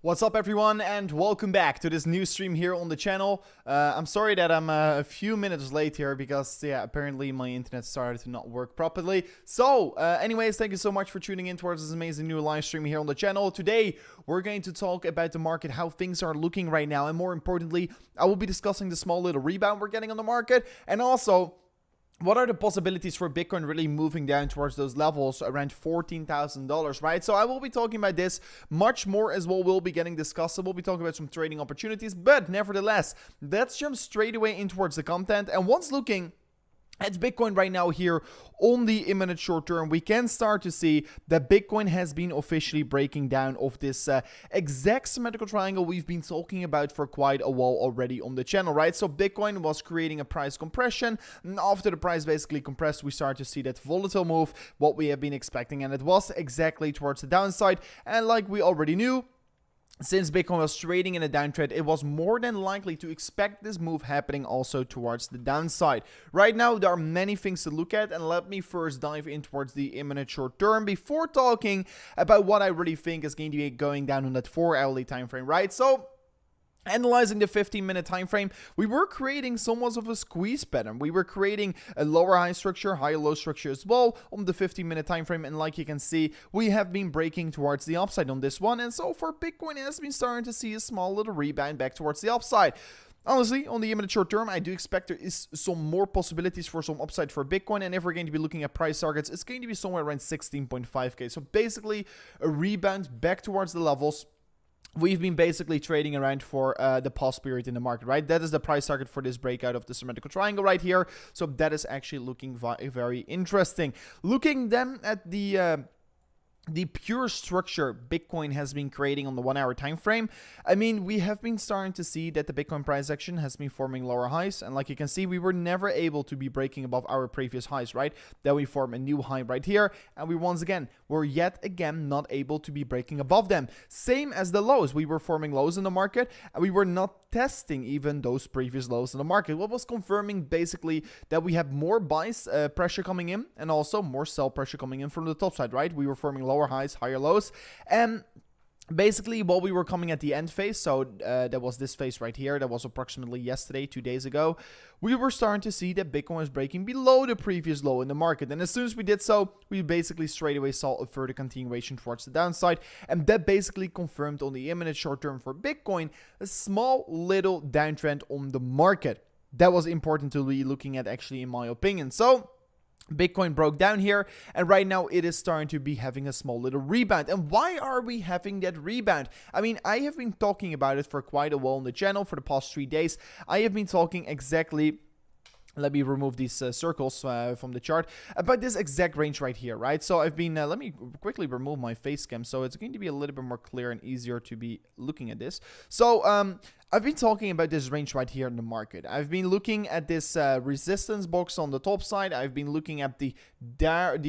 What's up everyone, and welcome back to this new stream here on the channel. I'm sorry that I'm a few minutes late here because apparently my internet started to not work properly. So anyways, thank you so much for tuning in towards this amazing new live stream here on the channel. Today we're going to talk about the market, how things are looking right now, and more importantly, I will be discussing the small little rebound we're getting on the market, and also what are the possibilities for Bitcoin really moving down towards those levels around $14,000, right? So I will be talking about this much more as well. We'll be getting discussed. We'll be talking about some trading opportunities, but nevertheless, let's jump straight away in towards the content. And once looking at Bitcoin right now here on the imminent short term, we can start to see that Bitcoin has been officially breaking down of this exact symmetrical triangle we've been talking about for quite a while already on the channel, right? So Bitcoin was creating a price compression, and after the price basically compressed, we start to see that volatile move, what we have been expecting, and it was exactly towards the downside. And like we already knew, since Bitcoin was trading in a downtrend, it was more than likely to expect this move happening also towards the downside. Right now, there are many things to look at, and let me first dive in towards the imminent short term before talking about what I really think is going to be going down on that 4-hourly time frame, right? So analyzing the 15-minute time frame, we were creating somewhat of a squeeze pattern. We were creating a lower high structure, higher low structure as well on the 15-minute time frame, and like you can see, we have been breaking towards the upside on this one. And so for Bitcoin, it has been starting to see a small little rebound back towards the upside. Honestly, on the imminent short term, I do expect there is some more possibilities for some upside for Bitcoin. And if we're going to be looking at price targets, it's going to be somewhere around 16.5K. So basically a rebound back towards the levels we've been basically trading around for the past period in the market, right? That is the price target for this breakout of the symmetrical triangle right here. So that is actually looking very interesting. Looking then at the pure structure Bitcoin has been creating on the 1-hour time frame, I mean, we have been starting to see that the Bitcoin price action has been forming lower highs, and like you can see, we were never able to be breaking above our previous highs, right? Then we form a new high right here, and we once again were yet again not able to be breaking above them. Same as the lows, we were forming lows in the market, and we were not testing even those previous lows in the market. What was confirming basically that we have more buys pressure coming in, and also more sell pressure coming in from the top side, right? We were forming lower highs, higher lows, and basically while we were coming at the end phase, so there was this phase right here that was approximately yesterday, 2 days ago, we were starting to see that Bitcoin was breaking below the previous low in the market. And as soon as we did so, we basically straight away saw a further continuation towards the downside, and that basically confirmed on the imminent short term for Bitcoin a small little downtrend on the market. That was important to be looking at, actually, in my opinion. So Bitcoin broke down here, and right now it is starting to be having a small little rebound. And why are we having that rebound? I mean, I have been talking about it for quite a while on the channel for the past 3 days. I have been talking exactly, let me remove these circles from the chart, about this exact range right here, right? So I've been, let me quickly remove my face cam so it's going to be a little bit more clear and easier to be looking at this. So I've been talking about this range right here in the market. I've been looking at this resistance box on the top side. I've been looking at the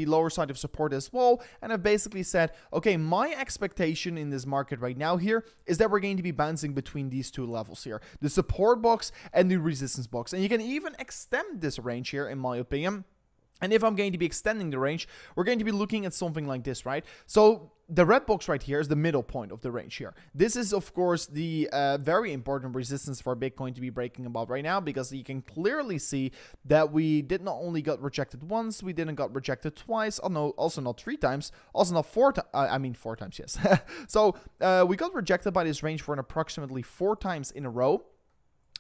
lower side of support as well. And I've basically said, okay, my expectation in this market right now here is that we're going to be bouncing between these two levels here, the support box and the resistance box. And you can even extend this range here, in my opinion. And if I'm going to be extending the range, we're going to be looking at something like this, right? So the red box right here is the middle point of the range here. This is, of course, the very important resistance for Bitcoin to be breaking above right now, because you can clearly see that we did not only got rejected once, we didn't got rejected twice, oh no, also not 3 times, also not 4 times, I mean 4 times, yes. So we got rejected by this range for an approximately 4 times in a row.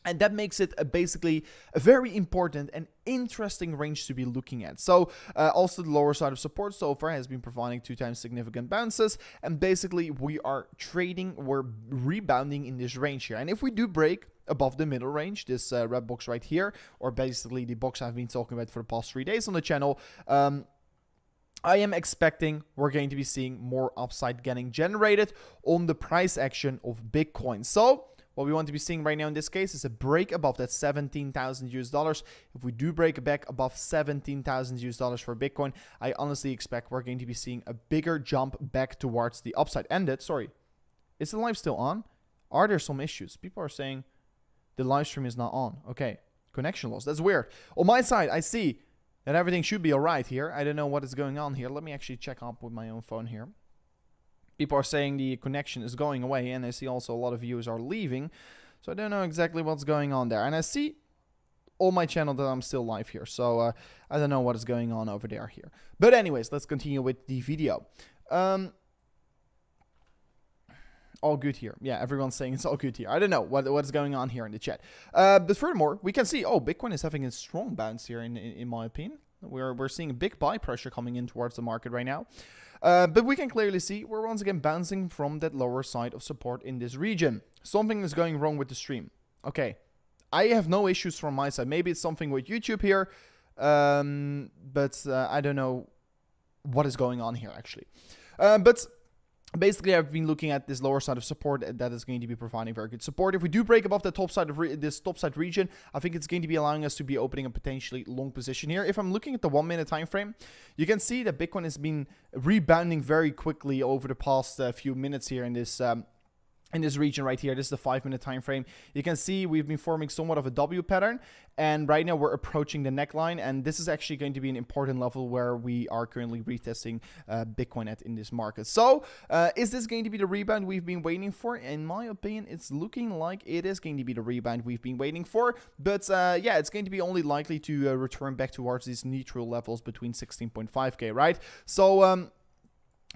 And that makes it basically a very important and interesting range to be looking at. So also the lower side of support so far has been providing 2 times significant bounces. And basically we're rebounding in this range here. And if we do break above the middle range, this red box right here, or basically the box I've been talking about for the past 3 days on the channel, I am expecting we're going to be seeing more upside getting generated on the price action of Bitcoin. So what we want to be seeing right now in this case is a break above that 17,000 US dollars. If we do break back above 17,000 US dollars for Bitcoin, I honestly expect we're going to be seeing a bigger jump back towards the upside. Sorry, is the live still on? Are there some issues? People are saying the live stream is not on. Okay, connection loss. That's weird. On my side, I see that everything should be all right here. I don't know what is going on here. Let me actually check up with my own phone here. People are saying the connection is going away, and I see also a lot of viewers are leaving. So I don't know exactly what's going on there. And I see on my channel that I'm still live here. So I don't know what is going on over there here. But anyways, let's continue with the video. All good here. Yeah, everyone's saying it's all good here. I don't know what is going on here in the chat. But furthermore, we can see, Bitcoin is having a strong bounce here in my opinion. We're seeing a big buy pressure coming in towards the market right now. But we can clearly see we're once again bouncing from that lower side of support in this region. Something is going wrong with the stream. Okay, I have no issues from my side. Maybe it's something with YouTube here, but I don't know what is going on here actually. But basically, I've been looking at this lower side of support that is going to be providing very good support. If we do break above the top side of this top side region, I think it's going to be allowing us to be opening a potentially long position here. If I'm looking at the 1 minute time frame, you can see that Bitcoin has been rebounding very quickly over the past few minutes here in this region right here. This is the 5 minute time frame. You can see we've been forming somewhat of a W pattern, and right now we're approaching the neckline, and this is actually going to be an important level where we are currently retesting Bitcoin at in this market. So is this going to be the rebound we've been waiting for? In my opinion, it's looking like it is going to be the rebound we've been waiting for, but yeah, it's going to be only likely to return back towards these neutral levels between 16.5k, right? So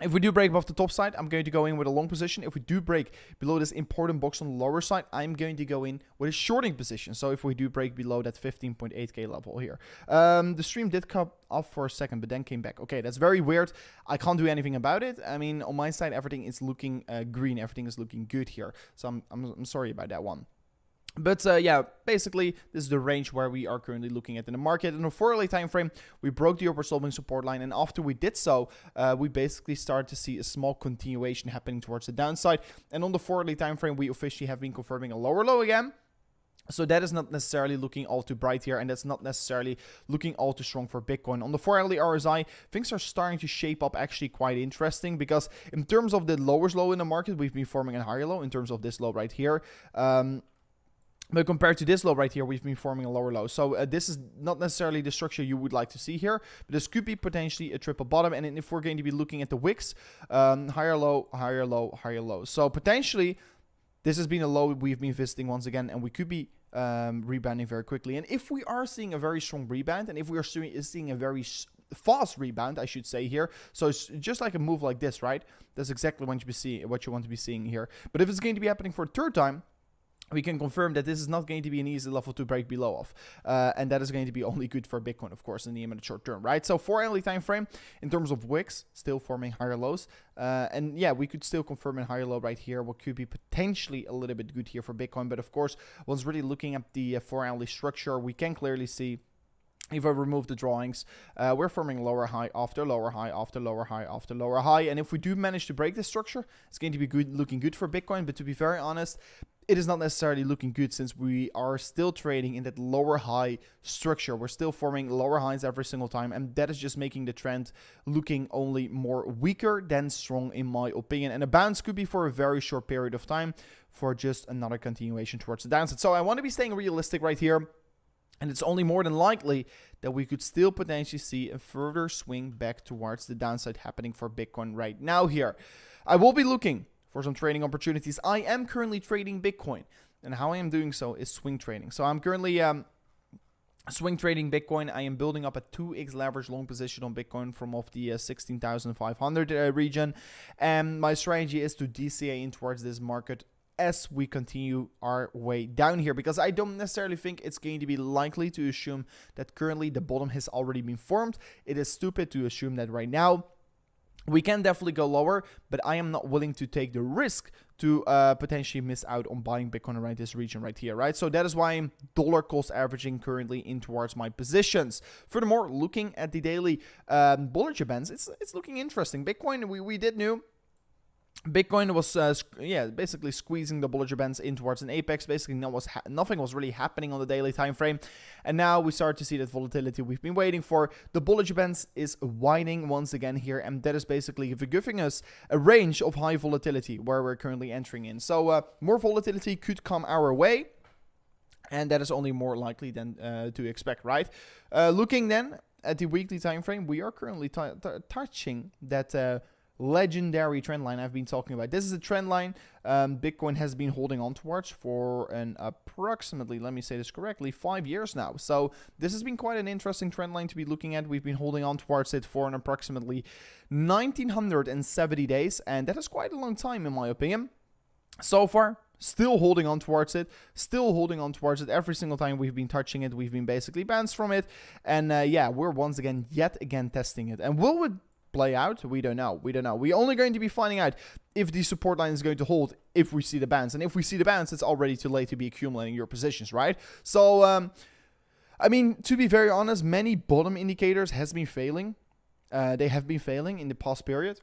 if we do break above the top side, I'm going to go in with a long position. If we do break below this important box on the lower side, I'm going to go in with a shorting position. So if we do break below that 15.8k level here. The stream did come off for a second, but then came back. Okay, that's very weird. I can't do anything about it. I mean, on my side, everything is looking green. Everything is looking good here. So I'm sorry about that one. But yeah, basically, this is the range where we are currently looking at in the market. In a 4 hourly time frame, we broke the upper sloping support line, and after we did so, we basically started to see a small continuation happening towards the downside. And on the 4 hourly time frame, we officially have been confirming a lower low again. So that is not necessarily looking all too bright here, and that's not necessarily looking all too strong for Bitcoin. On the 4 hourly RSI, things are starting to shape up actually quite interesting, because in terms of the lowest low in the market, we've been forming a higher low in terms of this low right here. But compared to this low right here, we've been forming a lower low. So this is not necessarily the structure you would like to see here, but this could be potentially a triple bottom. And if we're going to be looking at the wicks, higher low, higher low, higher low. So potentially, this has been a low we've been visiting once again, and we could be rebounding very quickly. And if we are seeing a very strong rebound, and if we are seeing a very fast rebound, I should say here, so it's just like a move like this, right? That's exactly what you want to be seeing here. But if it's going to be happening for a third time, we can confirm that this is not going to be an easy level to break below of. And that is going to be only good for Bitcoin, of course, in the immediate short term, right? So 4 hourly time frame, in terms of wicks, still forming higher lows. And yeah, we could still confirm a higher low right here, what could be potentially a little bit good here for Bitcoin. But of course, once really looking at the 4 hourly structure, we can clearly see, if I remove the drawings, we're forming lower high after lower high after lower high after lower high. And if we do manage to break this structure, it's going to be good, looking good for Bitcoin. But to be very honest, it is not necessarily looking good, since we are still trading in that lower high structure. We're still forming lower highs every single time, and that is just making the trend looking only more weaker than strong, in my opinion. And a bounce could be for a very short period of time, for just another continuation towards the downside. So I want to be staying realistic right here. And it's only more than likely that we could still potentially see a further swing back towards the downside happening for Bitcoin right now here. I will be looking for some trading opportunities. I am currently trading Bitcoin, and how I am doing so is swing trading. So I'm currently swing trading Bitcoin. I am building up a 2x leverage long position on Bitcoin from off the 16,500 region. And my strategy is to DCA in towards this market as we continue our way down here, because I don't necessarily think it's going to be likely to assume that currently the bottom has already been formed. It is stupid to assume that right now. We can definitely go lower, but I am not willing to take the risk to potentially miss out on buying Bitcoin around this region right here, right? So that is why I'm dollar cost averaging currently in towards my positions. Furthermore, looking at the daily Bollinger Bands, it's looking interesting. Bitcoin, we did know Bitcoin was, basically squeezing the Bollinger Bands in towards an apex. Basically, nothing was really happening on the daily time frame. And now we start to see that volatility we've been waiting for. The Bollinger Bands is widening once again here. And that is basically giving us a range of high volatility where we're currently entering in. So more volatility could come our way. And that is only more likely than to expect, right? Looking then at the weekly time frame, we are currently touching that legendary trend line I've been talking about. This is a trend line Bitcoin has been holding on towards for an approximately, let me say this correctly, 5 years now. So this has been quite an interesting trend line to be looking at. We've been holding on towards it for an approximately 1970 days, and that is quite a long time in my opinion. So far, still holding on towards it, every single time we've been touching it, we've been basically bounced from it, and yeah, we're once again, yet again testing it. And will it play out? We don't know. We're only going to be finding out if the support line is going to hold if we see the bounce, and if we see the bounce, it's already too late to be accumulating your positions, right? So, I mean, to be very honest, many bottom indicators has been failing. They have been failing in the past period.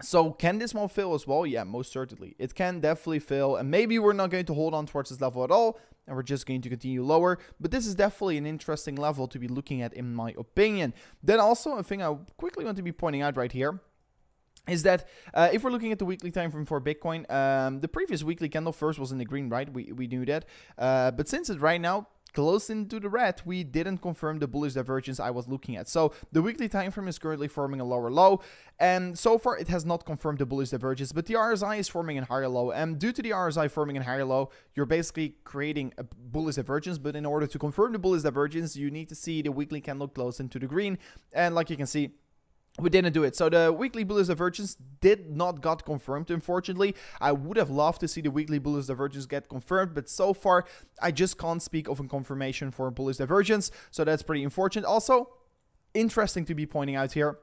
So can this one fail as well? Yeah, most certainly. It can definitely fail, and maybe we're not going to hold on towards this level at all, and we're just going to continue lower. But this is definitely an interesting level to be looking at, in my opinion. Then also, a thing I quickly want to be pointing out right here is that if we're looking at the weekly time frame for Bitcoin, the previous weekly candle first was in the green, right? We knew that. But since it's right now close into the red, we didn't confirm the bullish divergence I was looking at. So the weekly time frame is currently forming a lower low, and so far it has not confirmed the bullish divergence, but the RSI is forming a higher low, and due to the RSI forming a higher low, you're basically creating a bullish divergence. But in order to confirm the bullish divergence, you need to see the weekly candle close into the green, and like you can see, we didn't do it. So the weekly bullish divergence did not got confirmed, unfortunately. I would have loved to see the weekly bullish divergence get confirmed, but so far I just can't speak of a confirmation for a bullish divergence. So that's pretty unfortunate. Also, interesting to be pointing out here,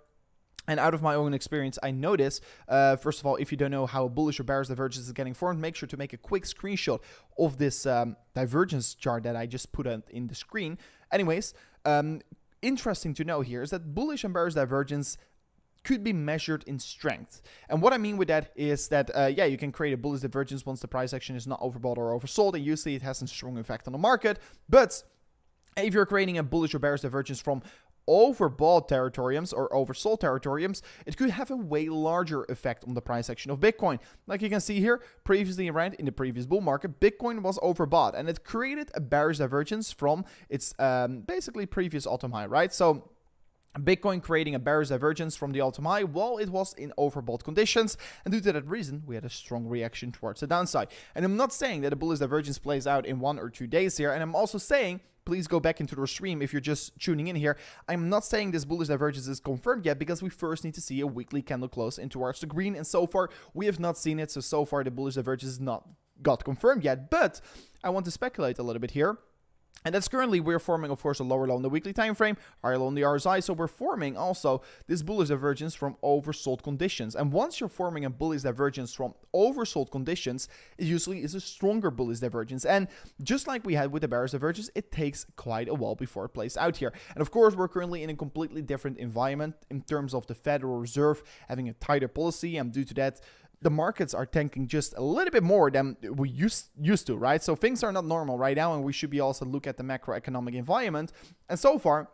and out of my own experience, I know this. First of all, if you don't know how a bullish or bearish divergence is getting formed, make sure to make a quick screenshot of this divergence chart that I just put in the screen. Anyways, interesting to know here is that bullish and bearish divergence could be measured in strength. And what I mean with that is that, yeah, you can create a bullish divergence once the price action is not overbought or oversold, and usually it has a strong effect on the market. But if you're creating a bullish or bearish divergence from overbought territoriums or oversold territoriums, it could have a way larger effect on the price action of Bitcoin. Like you can see here, previously around in the previous bull market, Bitcoin was overbought, and it created a bearish divergence from its basically previous all-time high, right? So Bitcoin creating a bearish divergence from the all-time high while it was in overbought conditions, and due to that reason, we had a strong reaction towards the downside. And I'm not saying that a bullish divergence plays out in 1 or 2 days here, and I'm also saying, please go back into the stream if you're just tuning in here. I'm not saying this bullish divergence is confirmed yet, because we first need to see a weekly candle close in towards the green, and so far we have not seen it. So far the bullish divergence is not got confirmed yet, but I want to speculate a little bit here. And that's currently, we're forming, of course, a lower low on the weekly time frame, higher low on the RSI. So we're forming also this bullish divergence from oversold conditions. And once you're forming a bullish divergence from oversold conditions, it usually is a stronger bullish divergence. And just like we had with the bearish divergence, it takes quite a while before it plays out here. And of course, we're currently in a completely different environment in terms of the Federal Reserve having a tighter policy, and due to that, the markets are tanking just a little bit more than we used to, right? So things are not normal right now, and we should be also look at the macroeconomic environment. And so far,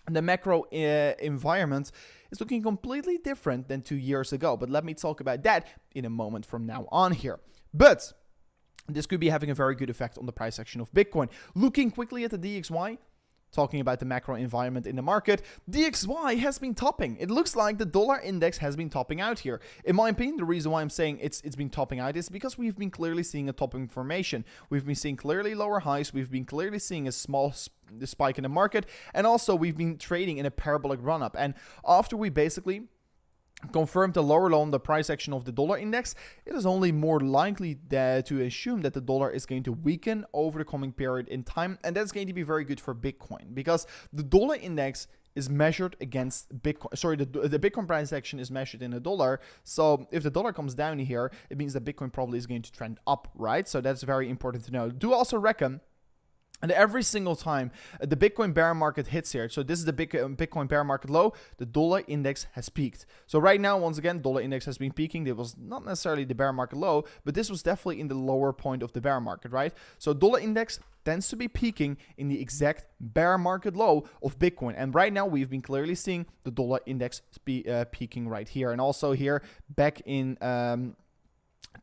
the macro environment is looking completely different than 2 years ago. But let me talk about that in a moment from now on here. But this could be having a very good effect on the price action of Bitcoin. Looking quickly at the DXY, talking about the macro environment in the market, DXY has been topping. It looks like the dollar index has been topping out here. In my opinion, the reason why I'm saying it's been topping out is because we've been clearly seeing a topping formation. We've been seeing clearly lower highs. We've been clearly seeing a small spike in the market. And also we've been trading in a parabolic run-up. And after we basically confirmed the lower low on the price action of the dollar index, it is only more likely to assume that the dollar is going to weaken over the coming period in time, and that's going to be very good for Bitcoin, because the dollar index is measured against Bitcoin. Sorry, the Bitcoin price action is measured in a dollar. So if the dollar comes down here, it means that Bitcoin probably is going to trend up, right? So that's very important to know. Do also reckon, and every single time the Bitcoin bear market hits here, so this is the Bitcoin bear market low, the dollar index has peaked. So right now, once again, dollar index has been peaking. It was not necessarily the bear market low, but this was definitely in the lower point of the bear market, right? So dollar index tends to be peaking in the exact bear market low of Bitcoin. And right now, we've been clearly seeing the dollar index peaking right here. And also here, back in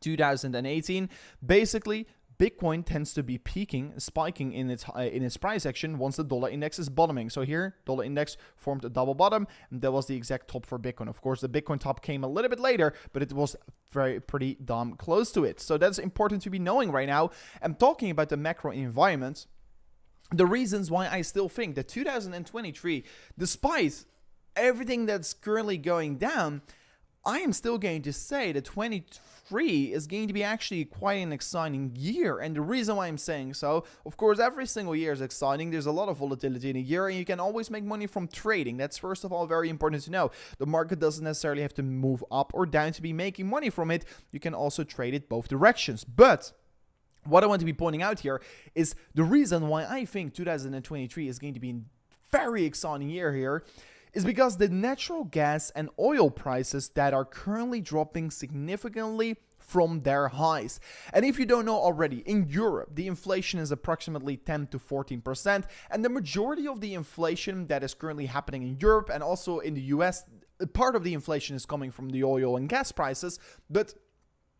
2018, basically, Bitcoin tends to be spiking in its price action once the dollar index is bottoming. So here, dollar index formed a double bottom, and that was the exact top for Bitcoin. Of course, the Bitcoin top came a little bit later, but it was pretty damn close to it. So that's important to be knowing right now. I'm talking about the macro environment. The reasons why I still think that 2023, despite everything that's currently going down, I am still going to say that 23 is going to be actually quite an exciting year. And the reason why I'm saying so, of course, every single year is exciting. There's a lot of volatility in a year, and you can always make money from trading. That's first of all very important to know. The market doesn't necessarily have to move up or down to be making money from it. You can also trade it both directions. But what I want to be pointing out here is the reason why I think 2023 is going to be a very exciting year here is because the natural gas and oil prices that are currently dropping significantly from their highs. And if you don't know already, in Europe, the inflation is approximately 10 to 14%, and the majority of the inflation that is currently happening in Europe and also in the US, part of the inflation is coming from the oil and gas prices, but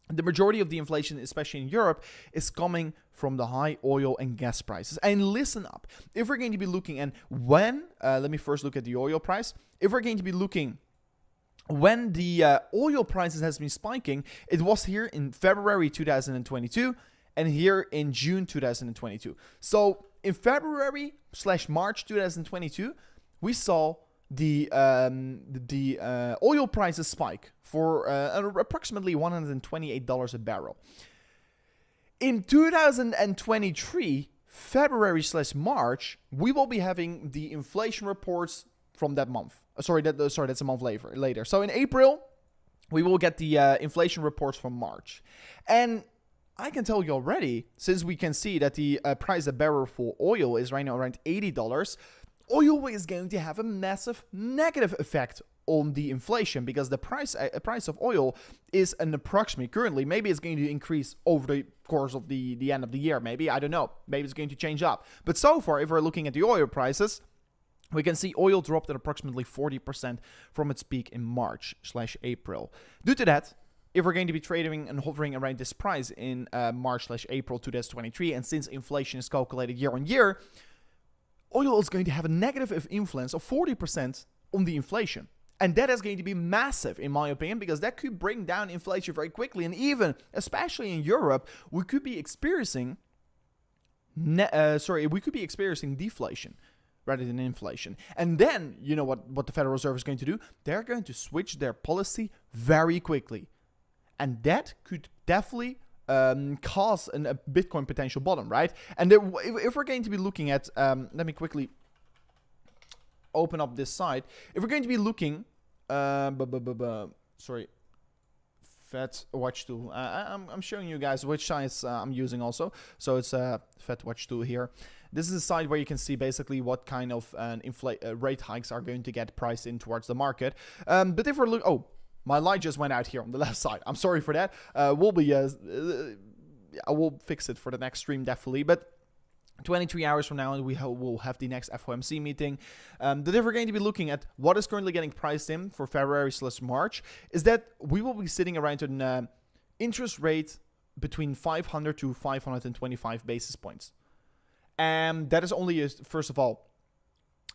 the majority of the inflation, especially in Europe, is coming from the high oil and gas prices. And listen up, if we're going to be looking and when, let me first look at the oil price. If we're going to be looking when the oil prices has been spiking, it was here in February 2022 and here in June 2022. So in February/March 2022, we saw the oil prices spike for approximately $128 a barrel. In 2023, February/March, we will be having the inflation reports from that month. That's a month later. So in April, we will get the inflation reports from March. And I can tell you already, since we can see that the price of barrel for oil is right now around $80, oil is going to have a massive negative effect on the inflation because the price of oil is an approximate currently. Maybe it's going to increase over the course of the end of the year. Maybe, I don't know. Maybe it's going to change up. But so far, if we're looking at the oil prices, we can see oil dropped at approximately 40% from its peak in March/April. Due to that, if we're going to be trading and hovering around this price in March/April 2023, and since inflation is calculated year on year, oil is going to have a negative influence of 40% on the inflation. And that is going to be massive, in my opinion, because that could bring down inflation very quickly. And even, especially in Europe, we could be experiencing deflation rather than inflation. And then, you know what the Federal Reserve is going to do? They're going to switch their policy very quickly. And that could definitely cause a Bitcoin potential bottom, right? And if we're going to be looking at, let me quickly open up this site. If we're going to be looking, Fed Watch tool. I'm showing you guys which sites I'm using also. So it's Fed Watch tool here. This is a site where you can see basically what kind of rate hikes are going to get priced in towards the market. But if we're oh, my light just went out here on the left side. I'm sorry for that. I will fix it for the next stream definitely. But 23 hours from now, we will have the next FOMC meeting. But if we're going to be looking at what is currently getting priced in for February/March, is that we will be sitting around an interest rate between 500 to 525 basis points. And that is only, first of all,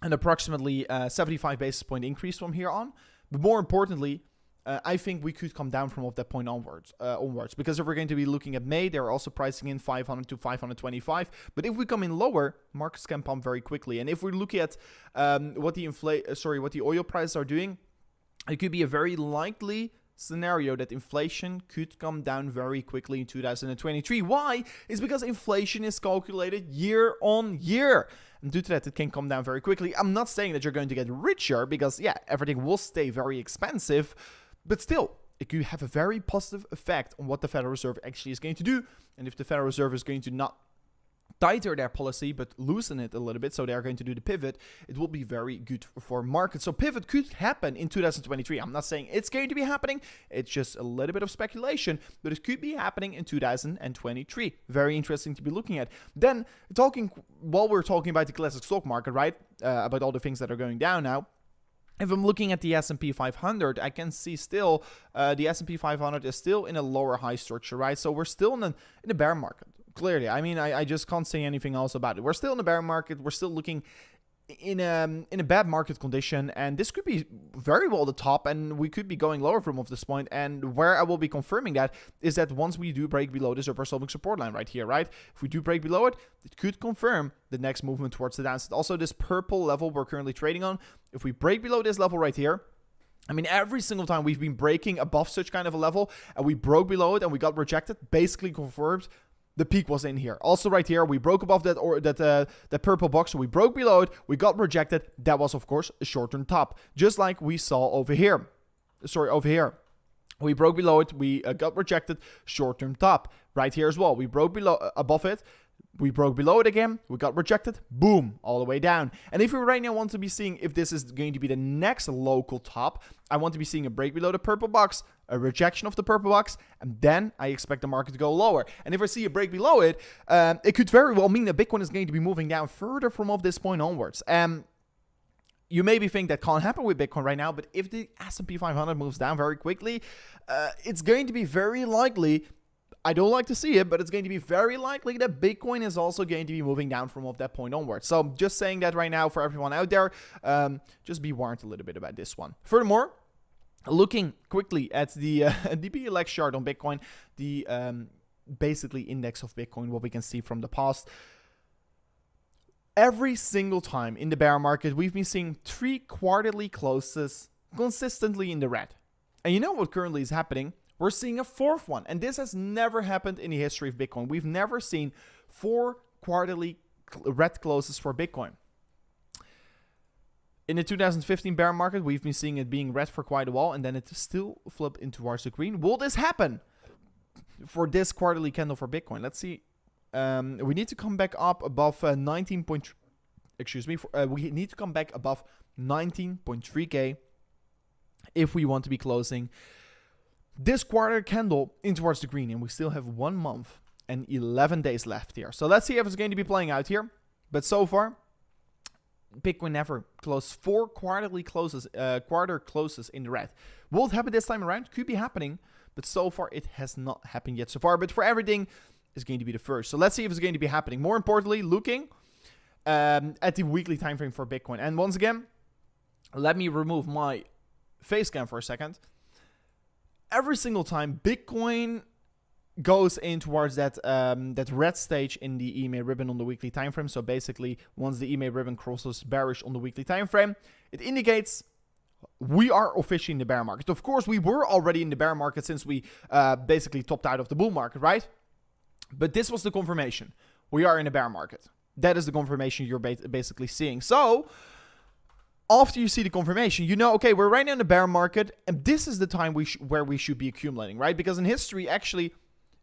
an approximately 75 basis point increase from here on. But more importantly, I think we could come down from that point onwards. Because if we're going to be looking at May, they're also pricing in 500 to 525. But if we come in lower, markets can pump very quickly. And if we look at what the oil prices are doing, it could be a very likely scenario that inflation could come down very quickly in 2023. Why? It's because inflation is calculated year on year. And due to that, it can come down very quickly. I'm not saying that you're going to get richer because, yeah, everything will stay very expensive. But still, it could have a very positive effect on what the Federal Reserve actually is going to do. And if the Federal Reserve is going to not tighter their policy, but loosen it a little bit, so they're going to do the pivot, it will be very good for markets. So pivot could happen in 2023. I'm not saying it's going to be happening. It's just a little bit of speculation, but it could be happening in 2023. Very interesting to be looking at. Then, while we're talking about the classic stock market, right, about all the things that are going down now, if I'm looking at the S&P 500, I can see still the S&P 500 is still in a lower high structure, right? So we're still in a bear market. clearly. I mean, I just can't say anything else about it. We're still in the bear market. We're still looking in a bad market condition, and this could be very well the top, and we could be going lower from off this point. And where I will be confirming that is that once we do break below this upper sloping support line right here, right? If we do break below it, it could confirm the next movement towards the downside. Also, this purple level we're currently trading on, if we break below this level right here, I mean, every single time we've been breaking above such kind of a level and we broke below it and we got rejected, basically confirmed the peak was in here. Also right here, we broke above that purple box, so we broke below it, we got rejected. That was, of course, a short-term top, just like we saw over here. Sorry, over here. We broke below it, we got rejected, short-term top. Right here as well, we broke above it, we broke below it again, we got rejected, boom, all the way down. And if we right now want to be seeing if this is going to be the next local top, I want to be seeing a break below the purple box, a rejection of the purple box, and then I expect the market to go lower. And if I see a break below it, it could very well mean that Bitcoin is going to be moving down further from off this point onwards. You maybe think that can't happen with Bitcoin right now, but if the S&P 500 moves down very quickly, it's going to be very likely, I don't like to see it, but it's going to be very likely that Bitcoin is also going to be moving down from off that point onwards. So just saying that right now for everyone out there, just be warned a little bit about this one. Furthermore, looking quickly at the BLX chart on Bitcoin, the basically index of Bitcoin, what we can see from the past. Every single time in the bear market, we've been seeing 3 quarterly closes consistently in the red. And you know what currently is happening? We're seeing a 4th one, and this has never happened in the history of Bitcoin. We've never seen 4 quarterly red closes for Bitcoin. In the 2015 bear market, we've been seeing it being red for quite a while, and then it still flipped into towards the green. Will this happen for this quarterly candle for Bitcoin? Let's see. We need to come back up above 19. We need to come back above 19.3K if we want to be closing this quarter candle in towards the green, and we still have 1 month and 11 days left here. So let's see if it's going to be playing out here. But so far, Bitcoin never closed 4 quarterly closes, quarter closes in the red. Will it happen this time around? Could be happening, but so far it has not happened yet so far. But for everything, it's going to be the first. So let's see if it's going to be happening. More importantly, looking at the weekly time frame for Bitcoin. And once again, let me remove my face cam for a second. Every single time Bitcoin goes in towards that red stage in the EMA ribbon on the weekly time frame. So basically, once the EMA ribbon crosses bearish on the weekly time frame, it indicates we are officially in the bear market. Of course, we were already in the bear market since we basically topped out of the bull market, right? But this was the confirmation. We are in a bear market. That is the confirmation you're basically seeing. So after you see the confirmation, you know, okay, we're right now in the bear market, and this is the time where we should be accumulating, right? Because in history, actually,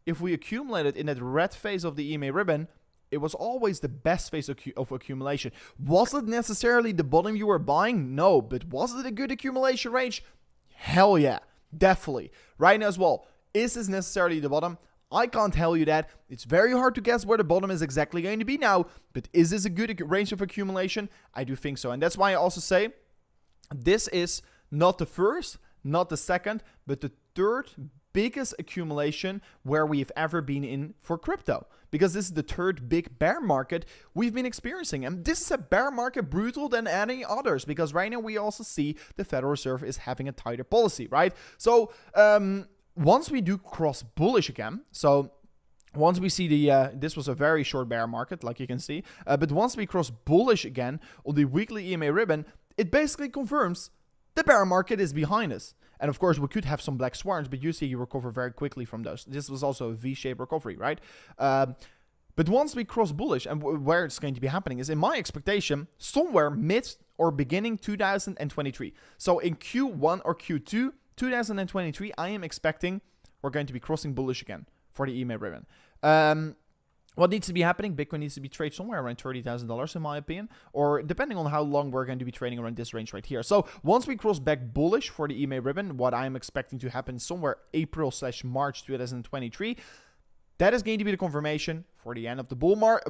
if we accumulated in that red phase of the EMA ribbon, it was always the best phase of accumulation. Was it necessarily the bottom you were buying? No, but was it a good accumulation range? Hell yeah, definitely. Right now as well, is this necessarily the bottom? I can't tell you that. It's very hard to guess where the bottom is exactly going to be now, but is this a good range of accumulation? I do think so, and that's why I also say this is not the first, not the second, but the 3rd biggest accumulation where we've ever been in for crypto, because this is the 3rd big bear market we've been experiencing, and this is a bear market brutal than any others, because right now we also see the Federal Reserve is having a tighter policy, right? So once we do cross bullish again, so once we see the, this was a very short bear market, like you can see, but once we cross bullish again on the weekly EMA ribbon, it basically confirms the bear market is behind us. And of course, we could have some black swans, but usually you recover very quickly from those. This was also a V-shaped recovery, right? But once we cross bullish, and where it's going to be happening is, in my expectation, somewhere mid or beginning 2023. So in Q1 or Q2 2023, I am expecting we're going to be crossing bullish again for the EMA ribbon. What needs to be happening? Bitcoin needs to be traded somewhere around $30,000 in my opinion, or depending on how long we're going to be trading around this range right here. So once we cross back bullish for the EMA ribbon, what I'm expecting to happen somewhere April/March 2023, that is going to be the confirmation for the end of the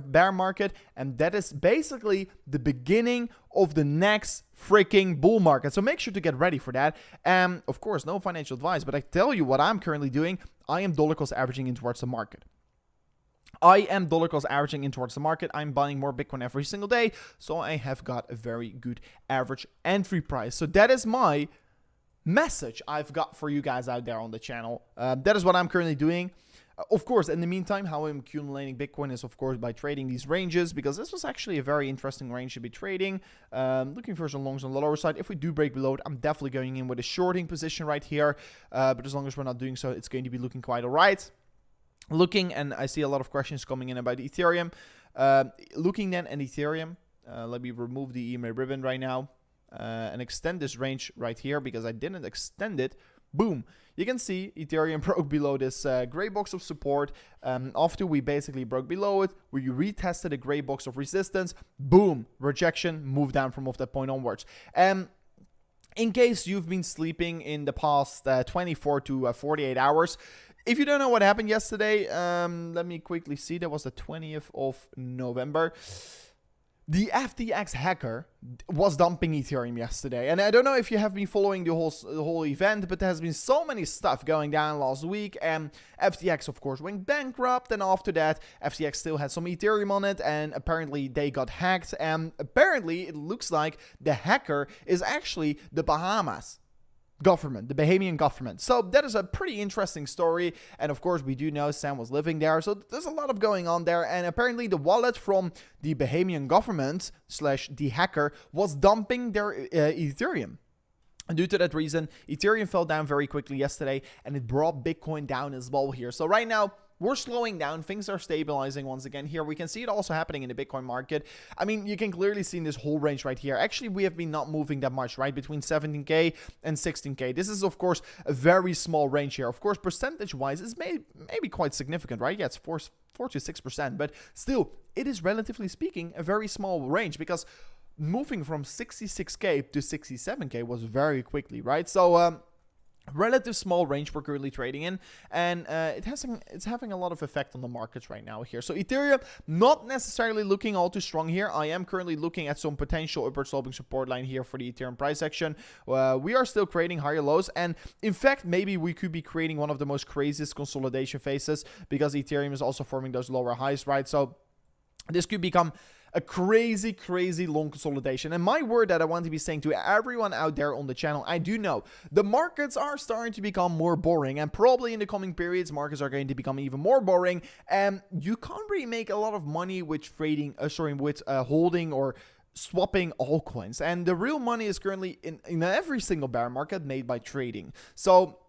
bear market, and that is basically the beginning of the next freaking bull market. So make sure to get ready for that. And of course, no financial advice, but I tell you what I'm currently doing. I am dollar cost averaging in towards the market. I am dollar cost averaging in towards the market. I'm buying more Bitcoin every single day, so I have got a very good average entry price. So that is my message I've got for you guys out there on the channel. That is what I'm currently doing. Of course, in the meantime, how I'm accumulating Bitcoin is, of course, by trading these ranges, because this was actually a very interesting range to be trading. Looking for some longs on the lower side. If we do break below it, I'm definitely going in with a shorting position right here. But as long as we're not doing so, it's going to be looking quite all right. Looking, and I see a lot of questions coming in about Ethereum. Looking then at Ethereum, let me remove the EMA ribbon right now and extend this range right here, because I didn't extend it. Boom. You can see Ethereum broke below this gray box of support. After we basically broke below it, we retested a gray box of resistance. Boom. Rejection. Move down from off that point onwards. In case you've been sleeping in the past 24 to 48 hours, if you don't know what happened yesterday, let me quickly see. That was the 20th of November. The FTX hacker was dumping Ethereum yesterday. And I don't know if you have been following the whole event, but there has been so many stuff going down last week. And FTX, of course, went bankrupt. And after that, FTX still had some Ethereum on it. And apparently they got hacked. And apparently it looks like the hacker is actually the Bahamas government, the Bahamian government. So that is a pretty interesting story. And of course, we do know Sam was living there. So there's a lot of going on there. And apparently the wallet from the Bahamian government / the hacker was dumping their Ethereum. And due to that reason, Ethereum fell down very quickly yesterday, and it brought Bitcoin down as well here. So right now, we're slowing down. Things are stabilizing once again here. We can see it also happening in the Bitcoin market. I mean, you can clearly see in this whole range right here. Actually, we have been not moving that much, right? Between 17K and 16K. This is, of course, a very small range here. Of course, percentage-wise, it's maybe quite significant, right? Yeah, it's 4 to 6%. But still, it is, relatively speaking, a very small range, because moving from 66K to 67K was very quickly, right? So, relative small range we're currently trading in, and it's having a lot of effect on the markets right now here. So Ethereum not necessarily looking all too strong here. I am currently looking at some potential upward sloping support line here for the Ethereum price action. We are still creating higher lows, and in fact maybe we could be creating one of the most craziest consolidation phases, because Ethereum is also forming those lower highs, right? So this could become a crazy long consolidation. And my word that I want to be saying to everyone out there on the channel, I do know the markets are starting to become more boring, and probably in the coming periods, markets are going to become even more boring. And you can't really make a lot of money with trading, holding or swapping altcoins. And the real money is currently in every single bear market made by trading. So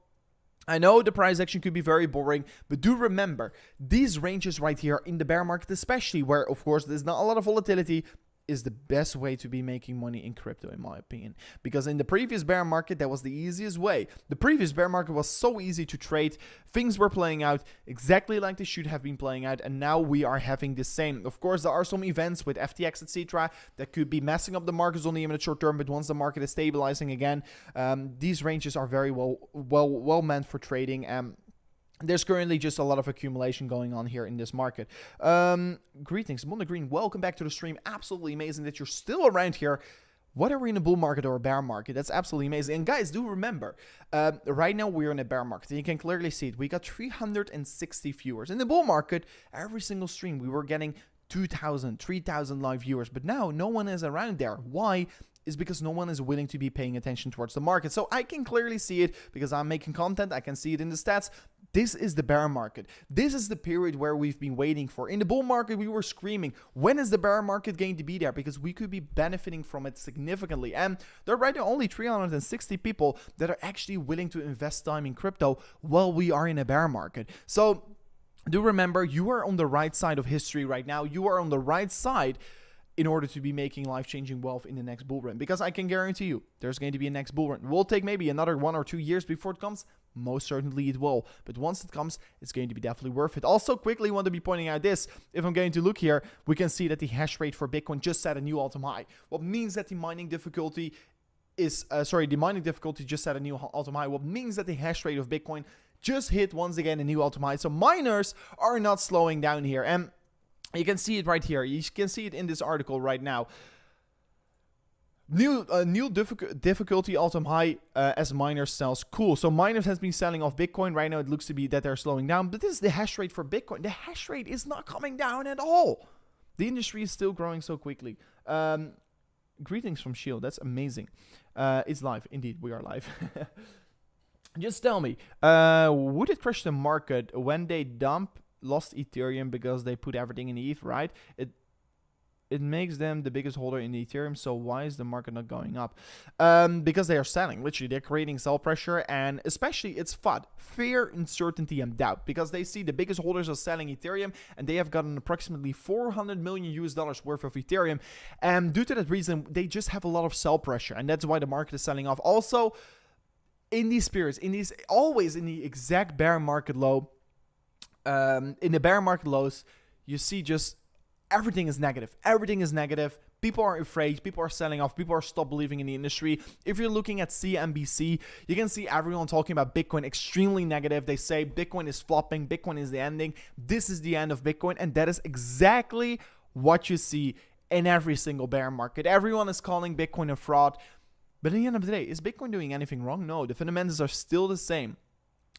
I know the price action could be very boring, but do remember, these ranges right here in the bear market, especially where, of course, there's not a lot of volatility, is the best way to be making money in crypto, in my opinion. Because in the previous bear market, that was the easiest way. The previous bear market was so easy to trade. Things were playing out exactly like they should have been playing out, and now we are having the same. Of course, there are some events with FTX, etc., that could be messing up the markets on the imminent short term, but once the market is stabilizing again, these ranges are very well meant for trading. There's currently just a lot of accumulation going on here in this market. Greetings, Monda Green. Welcome back to the stream. Absolutely amazing that you're still around here. Whether we're in a bull market or a bear market, that's absolutely amazing. And guys, do remember, right now we're in a bear market, and you can clearly see it. We got 360 viewers. In the bull market, every single stream, we were getting 2,000, 3,000 live viewers. But now, no one is around there. Why? Is because no one is willing to be paying attention towards the market. So I can clearly see it because I'm making content. I can see it in the stats. This is the bear market. This is the period where we've been waiting for. In the bull market, we were screaming, when is the bear market going to be there? Because we could be benefiting from it significantly. And there are right now only 360 people that are actually willing to invest time in crypto while we are in a bear market. So do remember, you are on the right side of history right now. You are on the right side in order to be making life-changing wealth in the next bull run. Because I can guarantee you, there's going to be a next bull run. It will take maybe another 1 or 2 years before it comes. Most certainly it will. But once it comes, it's going to be definitely worth it. Also, quickly want to be pointing out this. If I'm going to look here, we can see that the hash rate for Bitcoin just set a new all-time high. What means that the mining difficulty is, just set a new all-time high. What means that the hash rate of Bitcoin just hit once again a new all-time high. So miners are not slowing down here. And you can see it right here. You can see it in this article right now. New difficulty all-time high as miners sells. Cool. So miners has been selling off Bitcoin. Right now it looks to be that they're slowing down. But this is the hash rate for Bitcoin. The hash rate is not coming down at all. The industry is still growing so quickly. Greetings from Shield. That's amazing. It's live. Indeed, we are live. Just tell me, would it crash the market when they lost Ethereum because they put everything in ETH, right? It makes them the biggest holder in the Ethereum, so why is the market not going up? Because they are selling. Literally, they're creating sell pressure, and especially it's FUD, fear, uncertainty, and doubt, because they see the biggest holders are selling Ethereum, and they have gotten approximately $400 million worth of Ethereum, and due to that reason, they just have a lot of sell pressure, and that's why the market is selling off. Also, in these periods, always in the exact bear market low, in the bear market lows, you see just everything is negative. Everything is negative. People are afraid. People are selling off. People are stop believing in the industry. If you're looking at CNBC, you can see everyone talking about Bitcoin extremely negative. They say Bitcoin is flopping. Bitcoin is the ending. This is the end of Bitcoin. And that is exactly what you see in every single bear market. Everyone is calling Bitcoin a fraud. But at the end of the day, is Bitcoin doing anything wrong? No, the fundamentals are still the same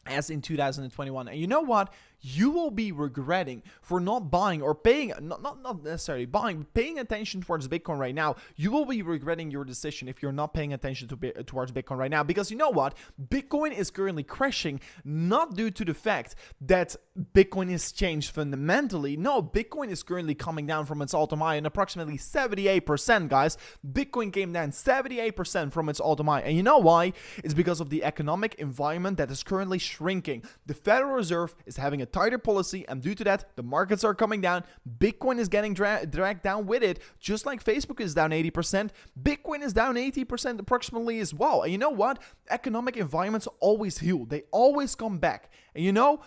as in 2021. And you know what? You will be regretting for not buying or paying, not necessarily buying, but paying attention towards Bitcoin right now. You will be regretting your decision if you're not paying attention towards Bitcoin right now. Because you know what? Bitcoin is currently crashing, not due to the fact that Bitcoin has changed fundamentally. No, Bitcoin is currently coming down from its all-time high in approximately 78%, guys. Bitcoin came down 78% from its all-time high. And you know why? It's because of the economic environment that is currently shrinking. The Federal Reserve is having a tighter policy, and due to that, the markets are coming down. Bitcoin is getting dragged down with it, just like Facebook is down 80%. Bitcoin is down 80% approximately as well. And you know what? Economic environments always heal. They always come back. And you know,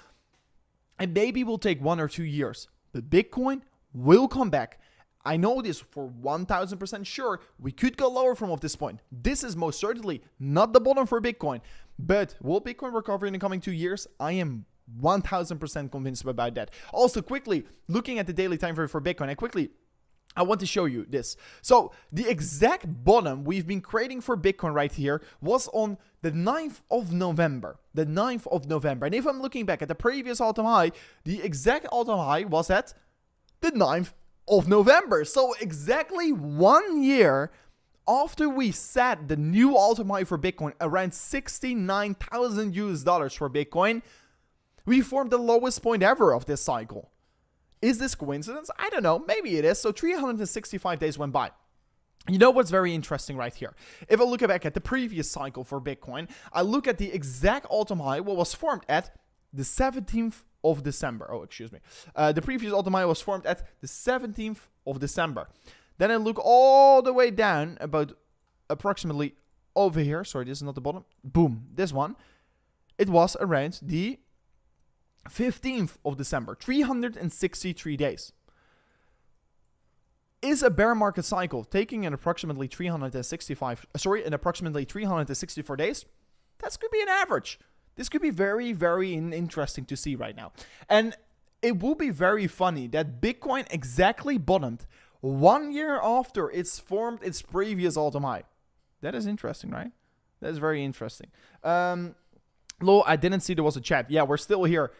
it maybe will take 1 or 2 years, but Bitcoin will come back. I know this for 1000% sure. We could go lower from this point. This is most certainly not the bottom for Bitcoin. But will Bitcoin recover in the coming 2 years? I am 1000% convinced about that. Also, quickly, looking at the daily time frame for Bitcoin, I want to show you this. So, the exact bottom we've been creating for Bitcoin right here was on the 9th of November. The 9th of November. And if I'm looking back at the previous all-time high, the exact all-time high was at the 9th of November. So, exactly 1 year after we set the new all-time high for Bitcoin, around $69,000 for Bitcoin, we formed the lowest point ever of this cycle. Is this coincidence? I don't know. Maybe it is. So 365 days went by. You know what's very interesting right here? If I look back at the previous cycle for Bitcoin, I look at the exact all-time high, what was formed at the 17th of December. Oh, excuse me. The previous all-time high was formed at the 17th of December. Then I look all the way down, about approximately over here. Sorry, this is not the bottom. Boom, this one. It was around the 15th of December, 363 days. Is a bear market cycle taking an approximately 364 days? That could be an average. This could be very, very interesting to see right now. And it will be very funny that Bitcoin exactly bottomed 1 year after it's formed its previous all-time high. That is interesting, right? That is very interesting. Lol, I didn't see there was a chat. Yeah, we're still here.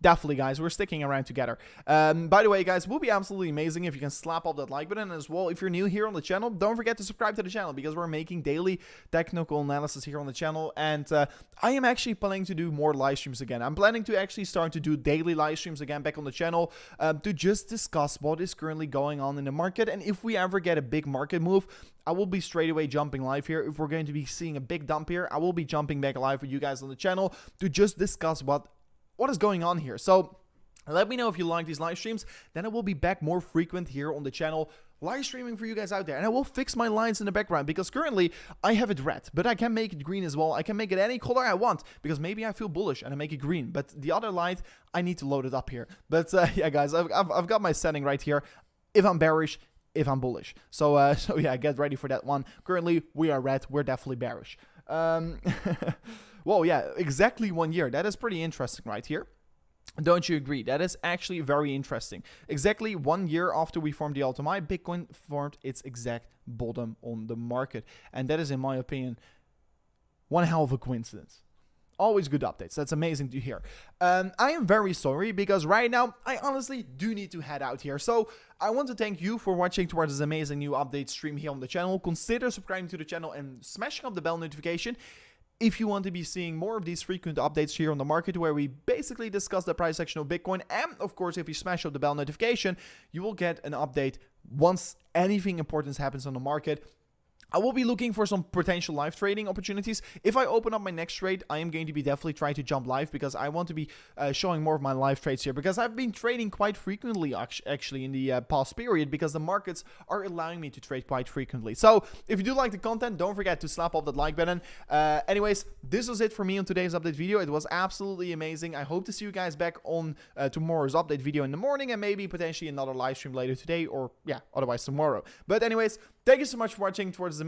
Definitely, guys. We're sticking around together. By the way, guys, it will be absolutely amazing if you can slap up that like button as well. If you're new here on the channel, don't forget to subscribe to the channel because we're making daily technical analysis here on the channel. And I am actually planning to do more live streams again. I'm planning to actually start to do daily live streams again back on the channel to just discuss what is currently going on in the market. And if we ever get a big market move, I will be straight away jumping live here. If we're going to be seeing a big dump here, I will be jumping back live with you guys on the channel to just discuss what is going on here. So let me know if you like these live streams. Then I will be back more frequent here on the channel, live streaming for you guys out there. And I will fix my lines in the background because currently I have it red, but I can make it green as well. I can make it any color I want because maybe I feel bullish and I make it green. But the other light, I need to load it up here. But yeah, guys, I've got my setting right here. If I'm bearish, if I'm bullish. So yeah, get ready for that one. Currently, we are red. We're definitely bearish. Well, yeah, exactly 1 year. That is pretty interesting right here. Don't you agree? That is actually very interesting. Exactly 1 year after we formed the Ultimate, Bitcoin formed its exact bottom on the market. And that is, in my opinion, one hell of a coincidence. Always good updates. That's amazing to hear. I am very sorry because right now I honestly do need to head out here. So I want to thank you for watching towards this amazing new update stream here on the channel. Consider subscribing to the channel and smashing up the bell notification if you want to be seeing more of these frequent updates here on the market, where we basically discuss the price action of Bitcoin. And of course, if you smash up the bell notification, you will get an update once anything important happens on the market. I will be looking for some potential live trading opportunities. If I open up my next trade, I am going to be definitely trying to jump live because I want to be showing more of my live trades here, because I've been trading quite frequently actually in the past period, because the markets are allowing me to trade quite frequently. So if you do like the content, don't forget to slap up that like button. Anyways, this was it for me on today's update video. It was absolutely amazing. I hope to see you guys back on tomorrow's update video in the morning, and maybe potentially another live stream later today, or yeah, otherwise tomorrow. But anyways, thank you so much for watching towards